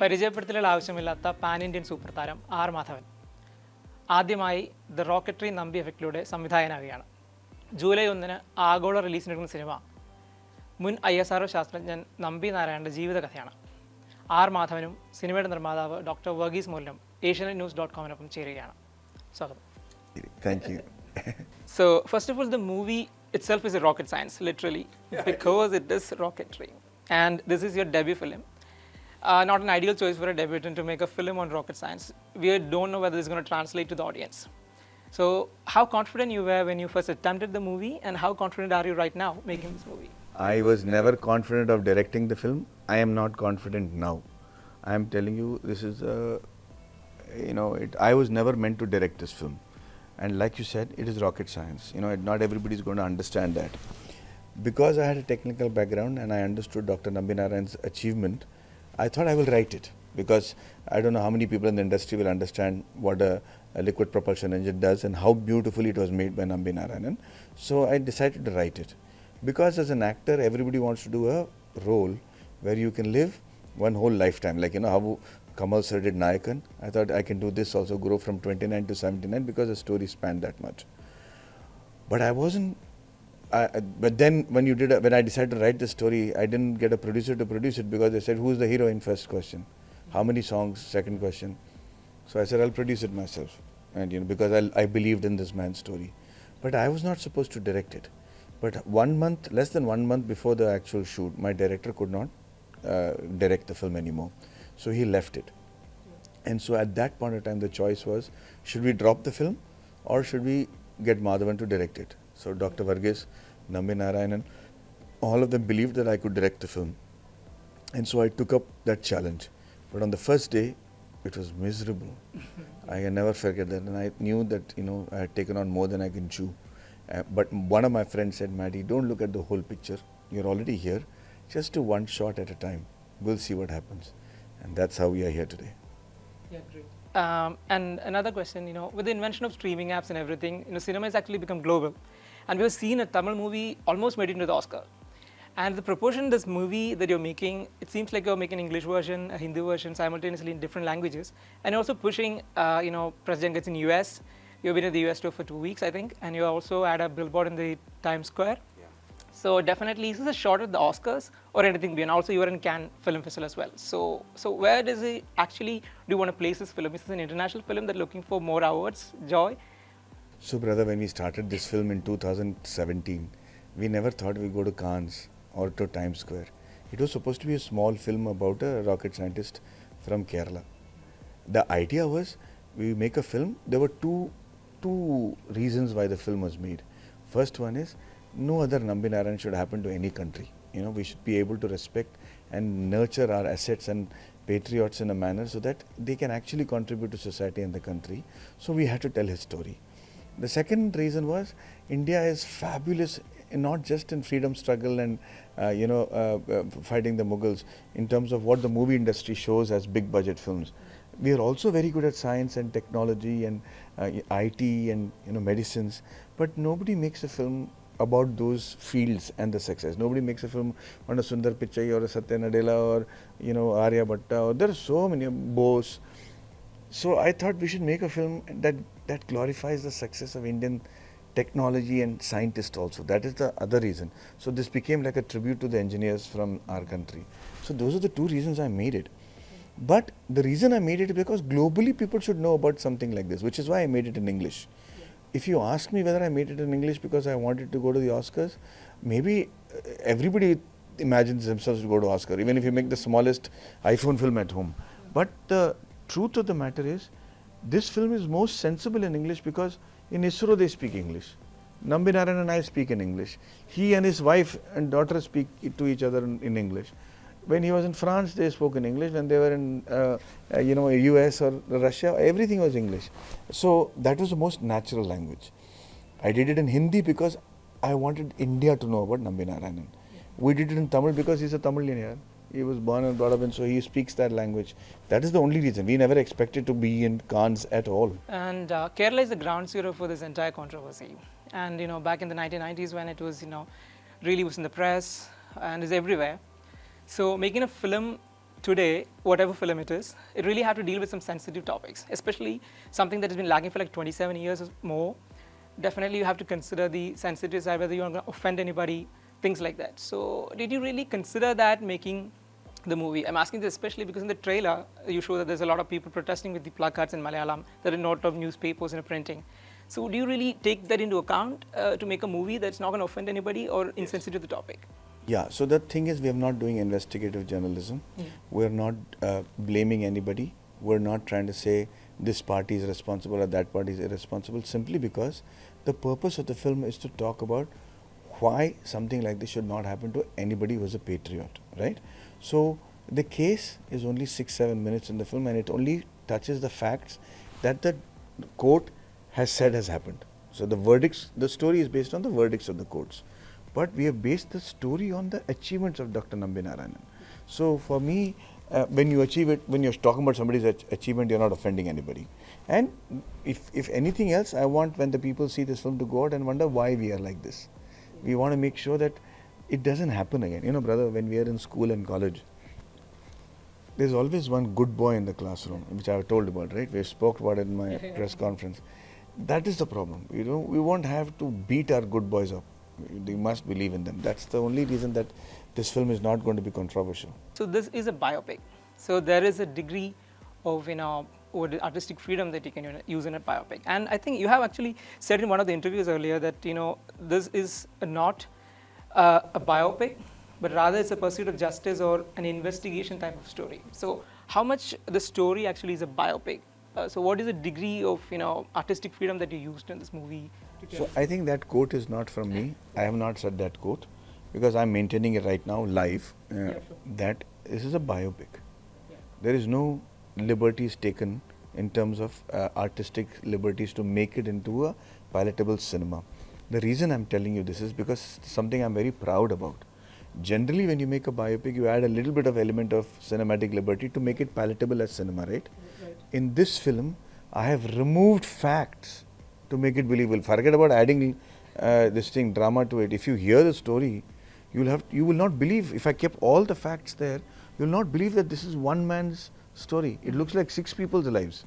പരിചയപ്പെടുത്തലുകൾ ആവശ്യമില്ലാത്ത pan Indian super താരം R Madhavan ആദ്യമായി ദ റോക്കറ്റ്രി നമ്പി എഫക്റ്റിലൂടെ സംവിധായകനാവുകയാണ്. ജൂലൈ 1 ആഗോള റിലീസിനെടുക്കുന്ന സിനിമ മുൻ ISRO ശാസ്ത്രജ്ഞൻ നമ്പി നാരായണൻ്റെ ജീവിതകഥയാണ്. ആർ മാധവനും സിനിമയുടെ നിർമ്മാതാവ് ഡോക്ടർ വർഗീസ് മൂലനും asianetnews.com ചേരുകയാണ്. സ്വാഗതം. Thank you. So, first of all, the movie itself is a rocket science, literally, because it is rocketry. And this is your debut film. Not an ideal choice for a debutant to make a film on rocket science. We don't know whether this is going to translate to the audience. So, how confident you were when you first attempted the movie, and how confident are you right now making this movie? I was never confident of directing the film. I am not confident now. I am telling you, this is I was never meant to direct this film. And like you said, it is rocket science. Not everybody is going to understand that. Because I had a technical background and I understood Dr. Nambi Narayan's achievement, I thought I will write it. Because I don't know how many people in the industry will understand what a liquid propulsion engine does and how beautifully it was made by Nambi Narayan. So I decided to write it. Because as an actor, everybody wants to do a role where you can live one whole lifetime. Like, how Kamal sir did Nayakan. I thought I can do this also, grow from 29 to 79 because the story spanned that much. But I wasn't. But then when I decided to write the story, I didn't get a producer to produce it because they said, who's the hero in first question? How many songs? Second question. So I said, I'll produce it myself. And because I believed in this man's story. But I was not supposed to direct it. But less than 1 month before the actual shoot, my director could not direct the film anymore. So he left it. And so at that point of time, the choice was, should we drop the film or should we get Madhavan to direct it? So Dr. Varghese, Nambi Narayanan, all of them believed that I could direct the film. And so I took up that challenge. But on the first day, it was miserable. I can never forget that. And I knew that, I had taken on more than I can chew. But one of my friends said, Maddie, don't look at the whole picture. You're already here. Just do one shot at a time. We'll see what happens. And that's how we are here today. Yeah, great. And another question, with the invention of streaming apps and everything, cinema has actually become global. And we've seen a Tamil movie almost made it into the Oscar. And the proportion in this movie that you're making, it seems like you're making an English version, a Hindi version, simultaneously in different languages. And you're also pushing, President gets in US. You've been in the US tour for 2 weeks, I think. And you also had a billboard in the Times Square. So definitely, is this a shot at the Oscars or anything beyond? Also, you were in Cannes Film Festival as well. So where does it actually, do you want to place this film? Is this an international film that looking for more awards, joy? So brother, when we started this film in 2017, we never thought we'd go to Cannes or to Times Square. It was supposed to be a small film about a rocket scientist from Kerala. The idea was, we make a film. There were two reasons why the film was made. First one is, no other Nambi Narayan should happen to any country. We should be able to respect and nurture our assets and patriots in a manner so that they can actually contribute to society and the country. So we had to tell his story. The second reason was, India is fabulous, not just in freedom struggle and fighting the Mughals, in terms of what the movie industry shows as big budget films. We are also very good at science and technology and IT and medicines, but nobody makes a film about those fields and the success. Nobody makes a film on a Sundar Pichai or a Satya Nadella or Arya Bhatta. There are so many Bose. So I thought we should make a film that glorifies the success of Indian technology and scientists also. That is the other reason. So this became like a tribute to the engineers from our country. So those are the two reasons I made it. But the reason I made it is because globally people should know about something like this, which is why I made it in English. If you ask me whether I made it in English because I wanted to go to the Oscars, maybe everybody imagines themselves to go to Oscar, even if you make the smallest iPhone film at home. But the truth of the matter is, this film is most sensible in English because in ISRO they speak English. Nambi Narayan and I speak in English. He and his wife and daughter speak to each other in English. When he was in France, they spoke in English. When they were in, US or Russia, everything was English. So that was the most natural language. I did it in Hindi because I wanted India to know about Nambi Narayanan. We did it in Tamil because he's a Tamilian here. He was born and brought up, and so he speaks that language. That is the only reason. We never expected to be in Cannes at all. And Kerala is the ground zero for this entire controversy. And back in the 1990s, when it was really was in the press and is everywhere. So making a film today, whatever film it is, it really have to deal with some sensitive topics, especially something that has been lagging for like 27 years or more. Definitely, you have to consider the sensitive side, whether you're going to offend anybody, things like that. So, did you really consider that making the movie? I'm asking this especially because in the trailer, you show that there's a lot of people protesting with the placards in Malayalam. There are not of newspapers and printing. So, do you really take that into account to make a movie that's not going to offend anybody or insensitive to the topic? Yeah, so the thing is, we are not doing investigative journalism. We're not blaming anybody. We're not trying to say this party is responsible or that party is irresponsible, simply because the purpose of the film is to talk about why something like this should not happen to anybody who is a patriot, right? So the case is only 6-7 minutes in the film, and it only touches the facts that the court has said has happened. So the verdicts, the story is based on the verdicts of the courts. But we have based the story on the achievements of Dr. Nambi Narayanan. So for me, when you achieve it, when you're talking about somebody's achievement, you're not offending anybody. And if anything else, I want when the people see this film to go out and wonder why we are like this. We want to make sure that it doesn't happen again. You know, brother, when we are in school and college, there's always one good boy in the classroom, which I have told about, right? We spoke about it in my press conference. That is the problem. You know, we won't have to beat our good boys up. They must believe in them. That's the only reason that this film is not going to be controversial. So this is a biopic. So there is a degree of artistic freedom that you can use in a biopic. And I think you have actually said in one of the interviews earlier that this is not a biopic, but rather it's a pursuit of justice or an investigation type of story. So how much the story actually is a biopic? So what is the degree of artistic freedom that you used in this movie? So I think that quote is not from me. I have not said that quote because I'm maintaining it right now live. That this is a biopic. There is no liberties taken in terms of artistic liberties to make it into a palatable cinema. The reason I'm telling you this is because something I'm very proud about. Generally, when you make a biopic, you add a little bit of element of cinematic liberty to make it palatable as cinema, right? In this film, I have removed facts to make it believable. Forget about adding this thing, drama to it. If you hear the story, you will not believe. If I kept all the facts there, you will not believe that this is one man's story. It looks like 6 people's lives.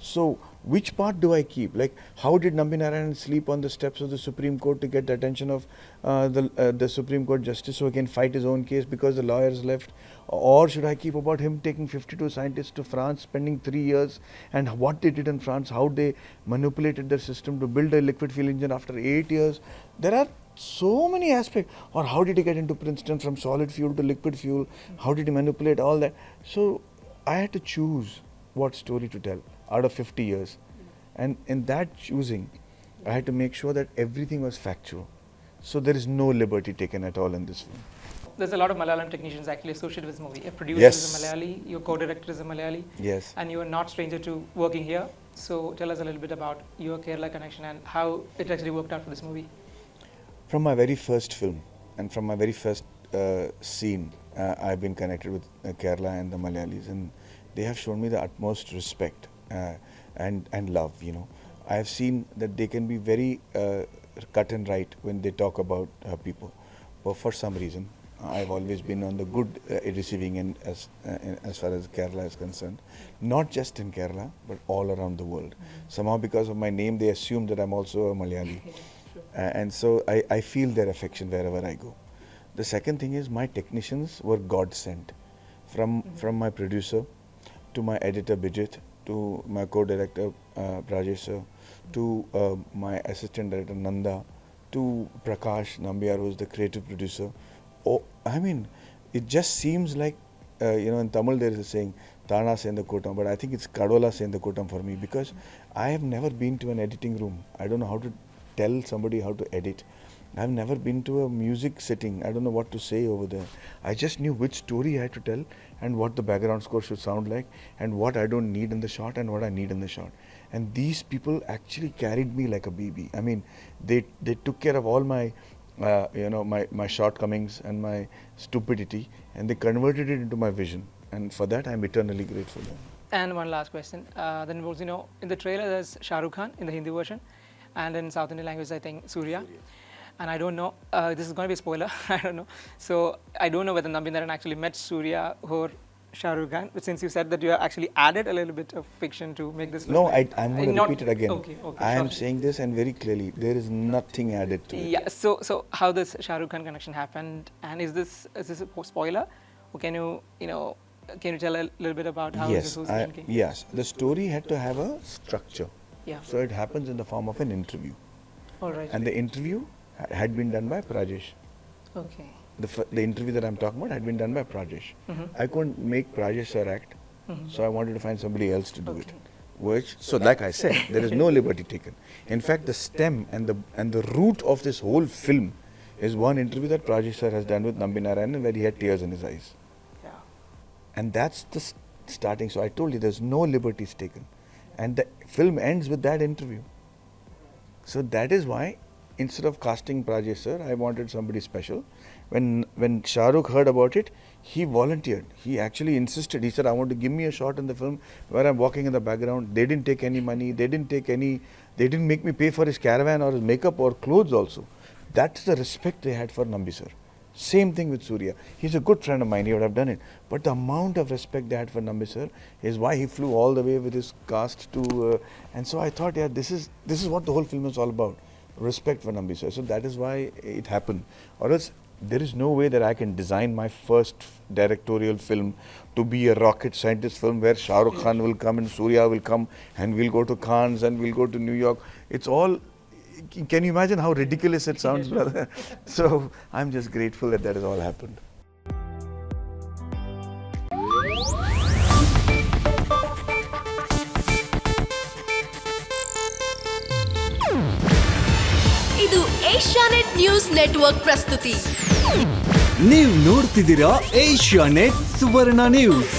So, which part do I keep? Like, how did Nambi Narayanan sleep on the steps of the Supreme Court to get the attention of the Supreme Court Justice so he can fight his own case because the lawyers left? Or should I keep about him taking 52 scientists to France, spending 3 years, and what they did in France, how they manipulated their system to build a liquid fuel engine after 8 years? There are so many aspects. Or how did he get into Princeton from solid fuel to liquid fuel? How did he manipulate all that? So, I had to choose what story to tell out of 50 years. And in that choosing, I had to make sure that everything was factual. So there is no liberty taken at all in this film. There's a lot of Malayalam technicians actually associated with this movie. A producer Yes. is a Malayali, your co-director is a Malayali. Yes. And you are not stranger to working here. So tell us a little bit about your Kerala connection and how it actually worked out for this movie. From my very first film and from my very first scene, I've been connected with Kerala and the Malayalis, and they have shown me the utmost respect and love. I have seen that they can be very cut and right when they talk about people, but for some reason I've always been on the good receiving end as far as Kerala is concerned. Not just in Kerala, but all around the world. Somehow because of my name, they assume that I'm also a Malayali. And so I feel their affection wherever I go. The second thing is my technicians were God sent. From my producer, to my editor Bijit, to my co-director Rajesh sir, to my assistant director Nanda, to Prakash Nambiar, who is the creative producer. Oh, I mean, it just seems like, in Tamil there is a saying, Tana Senda Kotam, but I think it's Kadola Senda Kotam for me, because I have never been to an editing room. I don't know how to tell somebody how to edit. I've never been to a music sitting. I don't know what to say over there. I just knew which story I had to tell and what the background score should sound like and what I don't need in the shot and what I need in the shot. And these people actually carried me like a baby. I mean, they took care of all my my shortcomings and my stupidity, and they converted it into my vision. And for that, I'm eternally grateful. And one last question. Then involves, in the trailer there's Shahrukh Khan in the Hindi version, and in South Indian language, I think Surya. And I don't know, this is going to be a spoiler, I don't know. So I don't know whether Nambi Narayanan actually met Surya or Shahrukh Khan, but since you said that you have actually added a little bit of fiction to make this look No, like, I'm going to not- repeat it again. Okay, I am sure. saying this and very clearly, there is nothing added to it. Yeah. So how this Shahrukh Khan connection happened, and is this a spoiler, or can you tell a little bit about how Yes, this was thinking? yes. The story had to have a structure. Yeah. So it happens in the form of an interview. All right. And the interview had been done by Prajesh. Okay. The interview that I'm talking about had been done by Prajesh. I couldn't make Prajesh sir act, so I wanted to find somebody else to do it. So like I said, there is no liberty taken. In fact, the stem and the root of this whole film is one interview that Prajesh sir has done with Nambi Narayanan where he had tears in his eyes. Yeah. And that's the starting. So I told you there's no liberties taken. And the film ends with that interview. So that is why instead of casting Prajesh sir, I wanted somebody special. When Shahrukh heard about it, he volunteered. He actually insisted. He said, I want to give me a shot in the film where I'm walking in the background. They didn't take any money. They didn't make me pay for his caravan or his makeup or clothes also. That's the respect they had for Nambi sir. Same thing with Surya. He's a good friend of mine. He would have done it. But the amount of respect they had for Nambi sir is why he flew all the way with his cast to. And so I thought, yeah, this is what the whole film is all about. Respect for Nambi sir. So that is why it happened. Or else there is no way that I can design my first directorial film to be a rocket scientist film where Shahrukh Khan will come and Surya will come and we'll go to Cannes and we'll go to New York. It's all. Can you imagine how ridiculous it sounds, brother? So I'm just grateful that has all happened. ಇದು Asianet news network ಪ್ರಸ್ತುತಿ. ನೀವು ನೋಡ್ತಿದ್ದೀರಾ Asianet ಸುವರ್ಣ news.